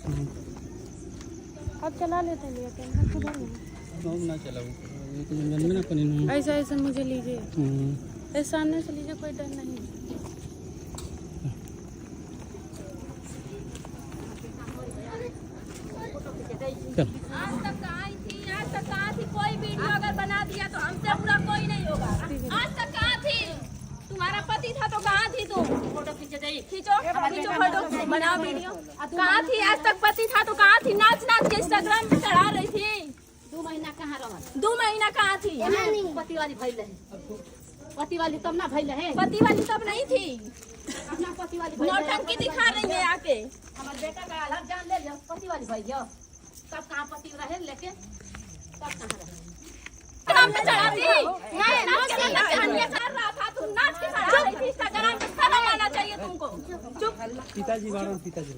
अब चला लेते हैं लेकिन हम सुधर नहीं ना चलाओ जंगल में ना कहीं ऐसा ऐसा मुझे लीजिए इस सामने से लीजिए कोई डर नहीं चल आज तक कहाँ थी कोई वीडियो अगर बना दिया तो हमसे बुरा कोई नहीं होगा। आज तक कहाँ थी तुम्हारा पति था तो कहाँ थी तुम? फोटो खींचो फोटो बनाओ वीडियो। कहाँ थी आज तक पति था तो कहाँ थी? नाच नाच के इंस्टाग्राम पे चढ़ा रही थी। 2 महीना कहाँ रहा? 2 महीना कहाँ थी? पति वाली भइल रहे। पति वाली तब ना भइल रहे। पति वाली तब नहीं थी। अपना पति वाली भइल रहे। नौटंकी दिखा रही है आके। हमारे बेटा का अलग जान ले लियो। पति वाली भइल जो तब कहाँ पति रहे लेके तब कहाँ रहे? इंस्टाग्राम पे चढ़ाती नहीं नाच के अन्य कर रहा था तुम नाच के चढ़ा रही थी इंस्टाग्राम पे शर्म आना चाहिए तुमको। चुप पिताजी बारह पिताजी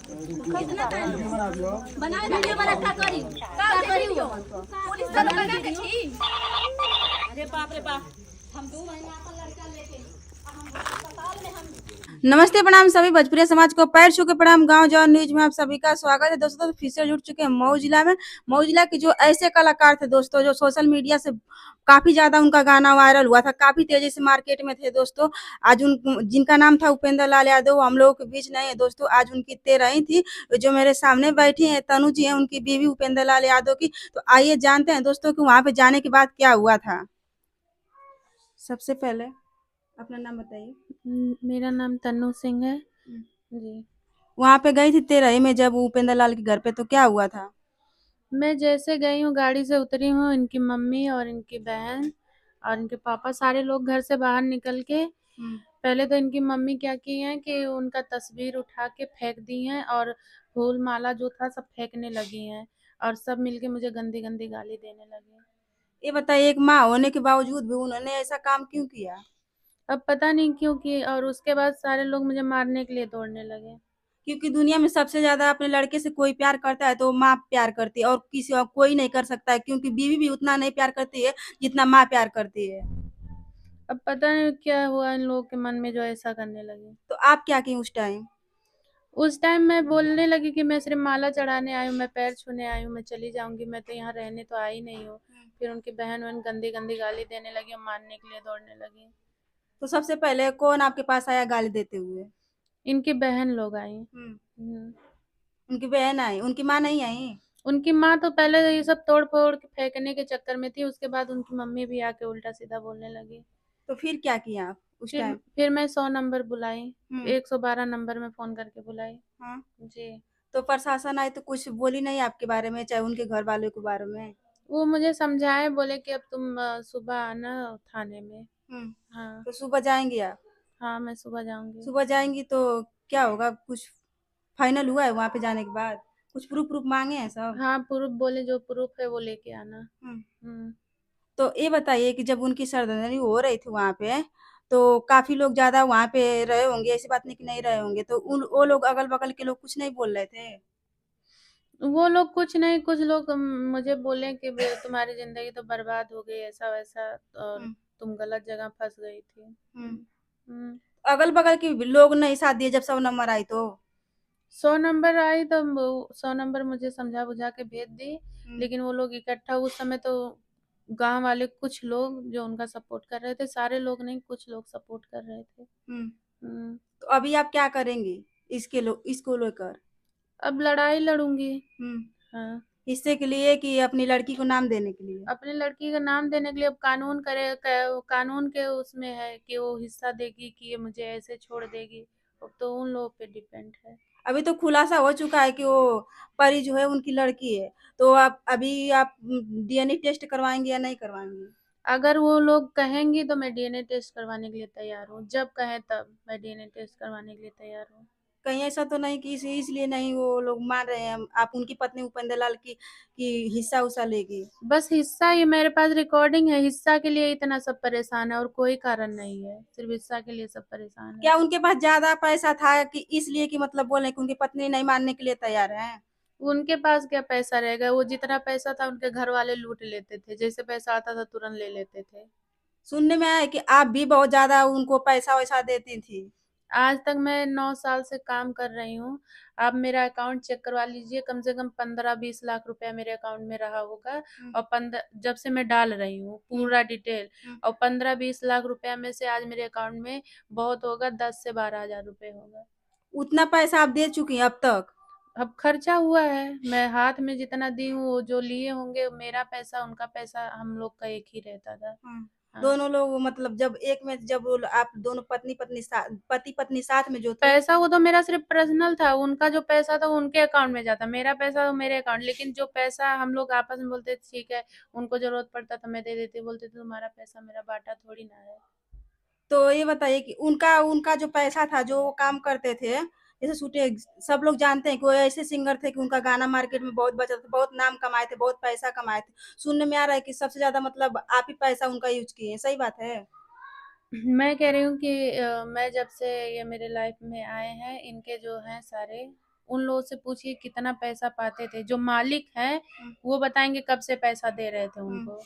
कितना टाइम बना वीडियो बना क्या करी पुलिस तो लगा के थी। अरे बाप हम 2 महीना का लड़का लेके हम अस्पताल में हम नमस्ते प्रणाम सभी भोजपुरी समाज को पैर छू के प्रणाम। गांव जौन न्यूज में आप सभी का स्वागत है दोस्तों। तो फिर से जुड़ चुके हैं मऊ जिला में। मऊ जिला के जो ऐसे कलाकार थे दोस्तों जो सोशल मीडिया से काफी ज्यादा उनका गाना वायरल हुआ था, काफी तेजी से मार्केट में थे दोस्तों। आज उन जिनका नाम था उपेंद्र लाल यादव हम लोगों के बीच नहीं है दोस्तों। आज उनकी तेरही थी। जो मेरे सामने बैठी है तनु जी है, उनकी बीवी उपेंद्र लाल यादव की। तो आइए जानते हैं दोस्तों कि वहां पे जाने के बाद क्या हुआ था। सबसे पहले अपना नाम बताइए। मेरा नाम तन्नू सिंह है जी। वहां पे गई थी तेरही में जब उपेंद्र लाल के घर पे, तो क्या हुआ था? मैं जैसे गई हूँ गाड़ी से उतरी हूँ, इनकी मम्मी और इनकी बहन और इनके पापा सारे लोग घर से बाहर निकल के पहले तो इनकी मम्मी क्या की है कि उनका तस्वीर उठा के फेंक दी हैं और फूल माला जो था सब फेंकने लगी हैं और सब मिलके मुझे गंदी गंदी गाली देने लगे। ये बताइए, एक माँ होने के बावजूद भी उन्होंने ऐसा काम क्यों किया? अब पता नहीं क्यों की, और उसके बाद सारे लोग मुझे मारने के लिए दौड़ने लगे। क्योंकि दुनिया में सबसे ज्यादा अपने लड़के से कोई प्यार करता है तो माँ प्यार करती है, और किसी और कोई नहीं कर सकता है, क्योंकि बीवी भी उतना नहीं प्यार करती है जितना माँ प्यार करती है। अब पता नहीं क्या हुआ इन लोगों के मन में जो ऐसा करने लगे। तो आप क्या की उस टाइम? उस टाइम मैं बोलने लगी कि मैं सिर्फ माला चढ़ाने आई हूँ, मैं पैर छूने आई हूँ, मैं चली जाऊंगी, मैं तो यहाँ रहने तो आई नहीं हूँ। फिर उनकी बहन गंदी गंदी गाली देने लगी और मारने के लिए दौड़ने लगी। तो सबसे पहले कौन आपके पास आया गाली देते हुए? इनकी बहन लोग आई। उनकी बहन आई, उनकी माँ नहीं आई? उनकी माँ तो पहले ये सब तोड़ फोड़ के फेंकने के चक्कर में थी, उसके बाद उनकी मम्मी भी आके उल्टा सीधा बोलने लगी। तो फिर क्या किया आप उस टाइम? फिर मैं 100 नंबर बुलाई, 112 नंबर में फोन करके बुलाई। हाँ जी। तो प्रशासन आए तो कुछ बोली नहीं आपके बारे में, चाहे उनके घर वालों के बारे में? वो मुझे समझाए, बोले कि अब तुम सुबह आना थाने में। हाँ तो सुबह जाएंगे आप? हाँ मैं सुबह जाऊंगी। सुबह जाएंगी तो क्या होगा? कुछ फाइनल हुआ है वहां पे जाने के बाद? कुछ प्रूफ प्रूफ मांगे हैं सब? हाँ प्रूफ बोले, जो प्रूफ है वो लेके आना। तो ये बताइए कि जब उनकी श्रद्धांजलि हो रही थी वहां पे, तो काफी लोग ज्यादा वहां पे रहे होंगे, ऐसी बात नहीं कि नहीं रहे होंगे, तो उन वो लोग अगल बगल के लोग कुछ नहीं बोल रहे थे? वो लोग कुछ नहीं, कुछ लोग मुझे बोले कि तुम्हारी जिंदगी तो बर्बाद हो गई ऐसा वैसा और तुम गलत जगह फंस गई थी। अगल बगल के लोग नहीं साथ दिए जब 100 नंबर आई तो? 100 नंबर आई तो 100 नंबर मुझे समझा बुझा के भेज दी, लेकिन वो लोग इकट्ठा उस समय तो गांव वाले कुछ लोग जो उनका सपोर्ट कर रहे थे, सारे लोग नहीं, कुछ लोग सपोर्ट कर रहे थे। तो अभी आप क्या करेंगे इसको लेकर? अब लड़ाई लड़ूंगी। हाँ हिस्से के लिए कि अपनी लड़की को नाम देने के लिए? अपनी लड़की का नाम देने के लिए। अब कानून के उसमें है कि वो हिस्सा देगी कि ये मुझे ऐसे छोड़ देगी, अब तो उन लोगों पे डिपेंड है। अभी तो खुलासा हो चुका है कि वो परी जो है उनकी लड़की है, तो आप डीएनए टेस्ट करवाएंगे या नहीं करवाएंगे? अगर वो लोग कहेंगी तो मैं डीएनए टेस्ट करवाने के लिए तैयार हूँ, जब कहें तब मैं डीएनए टेस्ट करवाने के लिए तैयार हूँ। कहीं ऐसा तो नहीं कि इसलिए नहीं वो लोग मान रहे हैं आप उनकी पत्नी उपेंद्र लाल की हिस्सा उसा लेगी? बस हिस्सा, ये मेरे पास रिकॉर्डिंग है, हिस्सा के लिए इतना सब परेशान है और कोई कारण नहीं है, सिर्फ हिस्सा के लिए सब परेशान है। क्या उनके पास ज्यादा पैसा था कि इसलिए कि मतलब बोले कि उनकी पत्नी नहीं मानने के लिए तैयार है? उनके पास क्या पैसा रहेगा, वो जितना पैसा था उनके घर वाले लूट लेते थे, जैसे पैसा आता था तुरंत ले लेते थे। सुनने में आया कि आप भी बहुत ज्यादा उनको पैसा वैसा देती थी। आज तक मैं 9 साल से काम कर रही हूँ। आप मेरा अकाउंट चेक करवा लीजिए, कम से कम 15-20 लाख रुपया मेरे अकाउंट में रहा होगा। और 15 जब से मैं डाल रही हूँ पूरा डिटेल, और 15-20 लाख रुपया में से आज मेरे अकाउंट में बहुत होगा 10 से 12 हजार रुपये होगा। उतना पैसा आप दे चुकी हैं अब तक? अब खर्चा हुआ है, मैं हाथ में जितना दी हूँ, वो जो लिए होंगे, मेरा पैसा उनका पैसा हम लोग का एक ही रहता था। हाँ। दोनों लोग मतलब जब एक में जब आप दोनों पति पत्नी साथ में जो थे, पैसा वो तो मेरा सिर्फ पर्सनल था, उनका जो पैसा था वो उनके अकाउंट में जाता, मेरा पैसा तो मेरे अकाउंट। लेकिन जो पैसा हम लोग आपस में बोलते थे ठीक है, उनको जरूरत पड़ता तो मैं दे देती, बोलते थे तुम्हारा पैसा मेरा बांटा थोड़ी ना है। तो ये बताइए कि उनका जो पैसा था, जो वो काम करते थे, जैसे शूटिंग, सब लोग जानते हैं कि वो ऐसे सिंगर थे कि उनका गाना मार्केट में बहुत बचा था, बहुत नाम कमाए थे, बहुत पैसा कमाए थे। सुनने में आ रहा है कि सबसे ज्यादा मतलब आप ही पैसा उनका यूज किए हैं, सही बात है? मैं कह रही हूँ कि मैं जब से ये मेरे लाइफ में आए हैं, इनके जो हैं सारे, उन लोगों से पूछिए कितना पैसा पाते थे। जो मालिक हैं वो बताएंगे कब से पैसा दे रहे थे उनको।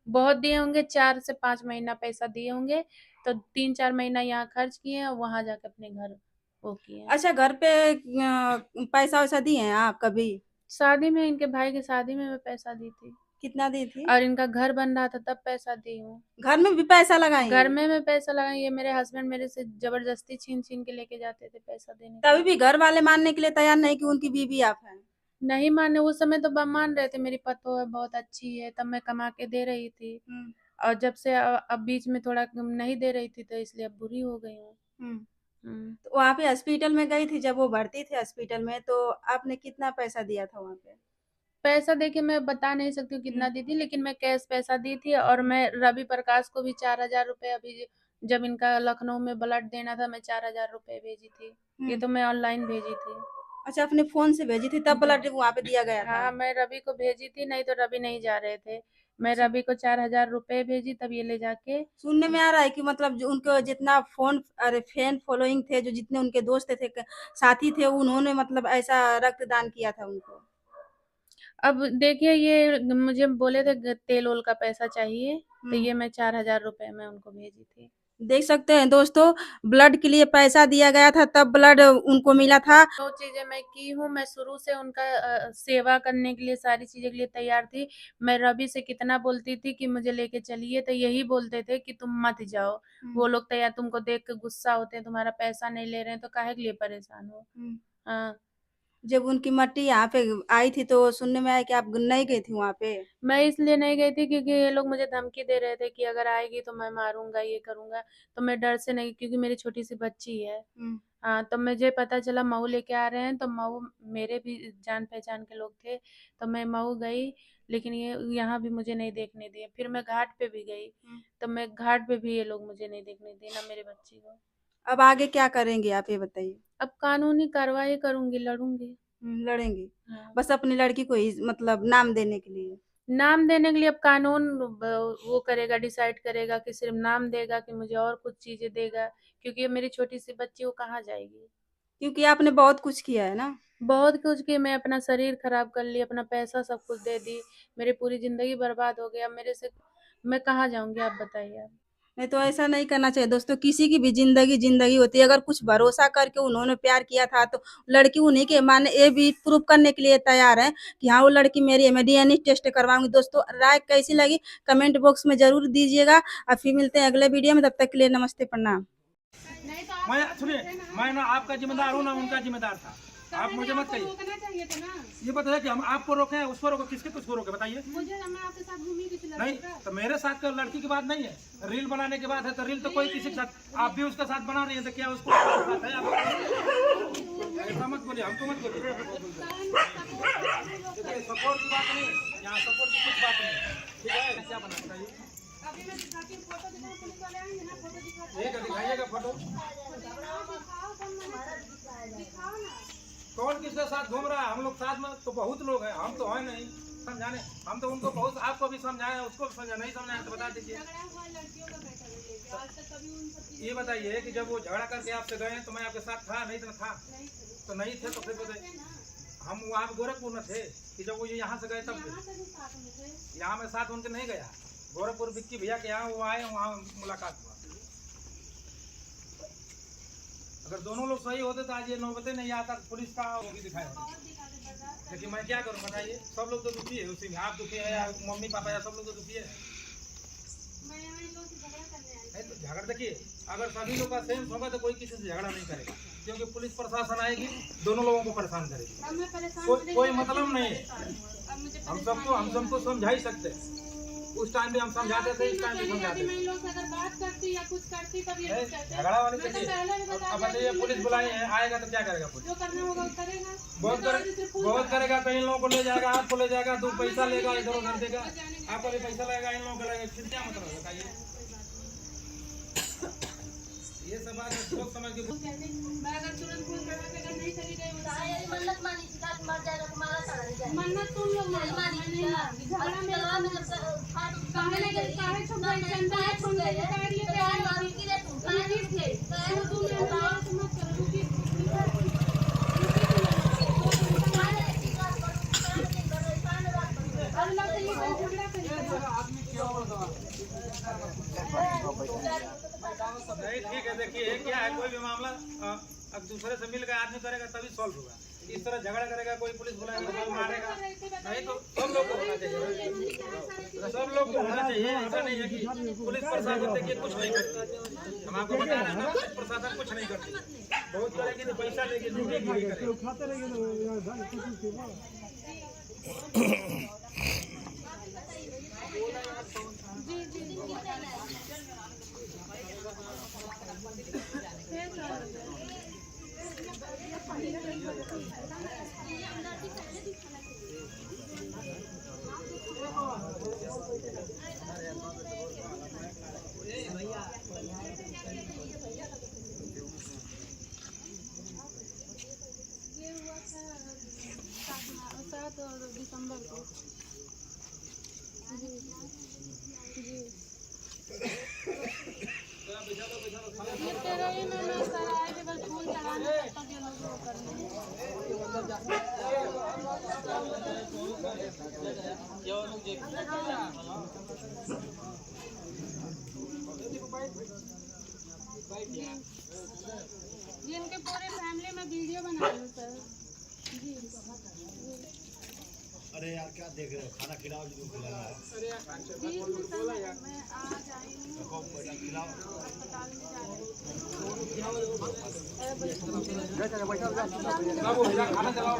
बहुत दिए होंगे, 4 से 5 महीना पैसा दिए होंगे, तो 3-4 महीना यहाँ खर्च किए हैं और वहां जाके अपने घर वो किए। अच्छा, घर पे पैसा वैसा दिए हैं आप कभी? शादी में, इनके भाई की शादी में मैं पैसा दी थी, कितना दी थी? और इनका घर बन रहा था तब पैसा दी हूँ। घर में भी पैसा लगाई घर हैं? में मैं पैसा लगाई, ये मेरे हस्बैंड मेरे से जबरदस्ती छीन छीन के लेके जाते थे पैसा देने के तभी लिए। भी घर वाले मानने के लिए तैयार नहीं कि उनकी बीवी आप हैं? नहीं माने, उस समय तो मान रहे थे मेरी पतो है बहुत अच्छी है, तब मैं कमा के दे रही थी। और जब से अब बीच में थोड़ा नहीं दे रही थी, तो इसलिए अब बुरी हो गई हूँ। तो वहाँ पे हॉस्पिटल में गई थी, जब वो भर्ती थे हॉस्पिटल में, तो आपने कितना पैसा दिया था वहाँ पे? पैसा देखिए मैं बता नहीं सकती हूँ कितना दी थी, लेकिन मैं कैश पैसा दी थी। और मैं रवि प्रकाश को भी 4,000 रुपए, अभी जब इनका लखनऊ में ब्लड देना था, मैं 4,000 रुपए भेजी थी। ये तो मैं ऑनलाइन भेजी थी। अच्छा, अपने फोन से भेजी थी, तब ब्लड वहाँ पे दिया गया था? हाँ, मैं रवि को भेजी थी, नहीं तो रवि नहीं जा रहे थे। मैं रवि को 4,000 रुपए भेजी, तब ये ले जाके। सुनने में आ रहा है कि मतलब जो उनको जितना फैन फॉलोइंग थे, जो जितने उनके दोस्त थे, साथी थे, उन्होंने मतलब ऐसा रक्तदान किया था उनको। अब देखिए, ये मुझे बोले थे तेल ओल का पैसा चाहिए, तो ये मैं 4,000 रुपए में उनको भेजी थी। देख सकते हैं दोस्तों, ब्लड के लिए पैसा दिया गया था, तब ब्लड उनको मिला था। जो चीजें मैं की हूँ, मैं शुरू से उनका सेवा करने के लिए, सारी चीजें के लिए तैयार थी। मैं रवि से कितना बोलती थी कि मुझे लेके चलिए, तो यही बोलते थे कि तुम मत जाओ, वो लोग तैयार, तुमको देख के गुस्सा होते हैं, तुम्हारा पैसा नहीं ले रहे हैं, तो काहे के लिए परेशान हो। हाँ, जब उनकी मट्टी यहाँ पे आई थी, तो सुनने में आया कि आप नहीं गई थी वहाँ पे? मैं इसलिए नहीं गई थी क्योंकि ये लोग मुझे धमकी दे रहे थे कि अगर आएगी तो मैं मारूंगा, ये करूंगा। तो मैं डर से नहीं, क्योंकि मेरी छोटी सी बच्ची है। हाँ, तो मुझे पता चला मऊ लेके आ रहे हैं, तो मऊ मेरे भी जान पहचान के लोग थे, तो मैं मऊ गई। लेकिन ये यहाँ भी मुझे नहीं देखने दिए। फिर मैं घाट पे भी गई, तो मैं घाट पे भी ये लोग मुझे नहीं देखने दिए, ना मेरे बच्ची को। अब आगे क्या करेंगे आप, ये बताइए? अब कानूनी कार्रवाई करूंगी, लड़ूंगी। लड़ेंगे? हाँ। बस अपनी लड़की को ही मतलब नाम देने के लिए? नाम देने के लिए अब कानून वो करेगा, डिसाइड करेगा कि सिर्फ नाम देगा कि मुझे और कुछ चीजें देगा, क्योंकि ये मेरी छोटी सी बच्ची, वो कहाँ जाएगी। क्योंकि आपने बहुत कुछ किया है ना। बहुत कुछ की, मैं अपना शरीर खराब कर ली, अपना पैसा सब कुछ दे दी, मेरी पूरी जिंदगी बर्बाद हो गया। मेरे से मैं कहाँ जाऊंगी, आप बताइए आप। नहीं तो ऐसा नहीं करना चाहिए दोस्तों, किसी की भी जिंदगी होती है। अगर कुछ भरोसा करके उन्होंने प्यार किया था, तो लड़की उन्हीं के माने ये भी प्रूव करने के लिए तैयार है कि हाँ वो लड़की मेरी है, मैं डीएनए टेस्ट करवाऊंगी। दोस्तों, राय कैसी लगी कमेंट बॉक्स में जरूर दीजिएगा। और फिर मिलते हैं अगले वीडियो में, तब तक के लिए नमस्ते, प्रणाम। मैं सुनिए, मैं ना आपका जिम्मेदार हूँ ना उनका जिम्मेदार था। आप मुझे मत कहिए। ये बताइए कि हम आपको रोके हैं, उसको रोके, किसको रोके बताइए? नहीं, तो मेरे साथ का लड़की की बात नहीं है, रील बनाने की बात है। तो रील तो कोई किसी के साथ, आप भी उसके साथ बना रही है, तो क्या उसको साथ है? ऐसा मत बोलिए, हमको मत बोलिए। सपोर्ट की बात नहीं है यहाँ, सपोर्ट की कुछ बात नहीं है, ठीक है? क्या बना बताइए? दिखाइएगा फोटो। कौन किसके साथ घूम रहा है? हम लोग साथ में तो बहुत लोग हैं, हम तो हैं नहीं समझाने। हम तो उनको बहुत, आपको भी समझाए, उसको भी समझा, नहीं समझाए तो बता दीजिए। ये बताइए कि जब वो झगड़ा करके आपसे गए तो मैं आपके साथ था? नहीं तो था, तो नहीं थे तो फिर बताइए। हम वहाँ गोरखपुर में थे कि जब वो यहाँ से गए तब यहाँ में साथ उनके नहीं गया। गोरखपुर विक्की भैया के यहाँ वो आए, वहाँ मुलाकात हुआ। अगर दोनों लोग सही होते तो आज ये नौबते नहीं आता, पुलिस का वो भी दिखाया होता। लेकिन मैं क्या करूँ बताइए, सब लोग तो दुखी है उसी में, आप दुखी है या मम्मी पापा या सब लोग तो दुखी है। नहीं तो झगड़ा देखिए, अगर सभी लोग का सेंस होगा तो कोई किसी से झगड़ा नहीं करेगा, क्योंकि पुलिस प्रशासन आएगी दोनों लोगों को परेशान करेगी, कोई मतलब नहीं है। हम सबको समझा ही सकते हैं, उस टाइम भी हम समझाते थे, इस टाइम भी समझाते थे। अगर बात करती या कुछ करती तब ये झगड़ा वाली देखिए, अब बताइए पुलिस बुलाई है, आएगा तो क्या करेगा पुलिस? जो करना होगा करेगा, बहुत करेगा। कहीं लोगों को ले जाएगा, आपको ले जाएगा, 2 पैसा लेगा, इधर उधर देगा, आपका भी पैसा लगेगा, इन लोगों का लगेगा, फिर क्या मतलब है बताइए? ये सब बात सोच समझ के अगर तुरंत फोन करा के अगर नहीं चली गई मन्नत मानी थी, कल मर जाएगा तुम्हारा सारा नहीं जाएगा। मन्नत तुम लोग नहीं मानी थी, झगड़ा में तलवा में जब काहे छुप गई चंदा छुप गई काट लिए तो यार मारू की रे तुम कहाँ थे? तुम मत करो कि अल्लाह से ये झगड़ा नहीं, ठीक है। देखिए क्या है, कोई भी मामला अब दूसरे से मिल के आदमी करेगा तभी सॉल्व होगा। इस तरह झगड़ा करेगा, कोई पुलिस बुलाएगा, कोई मारेगा, नहीं तो सब लोग को होना चाहिए, सब लोग को होना चाहिए। ऐसा नहीं है कि पुलिस प्रशासन देखिए कुछ नहीं करती, हम आपको बता रहे हैं ना, पुलिस प्रशासन कुछ नहीं करती, बहुत करेगी तो पैसा लेगी, लूटेगी नहीं करेगी। ये हुआ था 7 दिसंबर को। जी ये तेरा ही मैंने सर आए थे बस फूल चढ़ाने तब ये लोग वो करने जी इनके पूरे फैमिली में वीडियो बना लो सर। जी अरे यार क्या देख रहे हो, खाना खिलाओ जो खिलाना है। जी सर मैं आज आई हूँ खिलाओ अस्पताल में जा रही खाना चलाओ,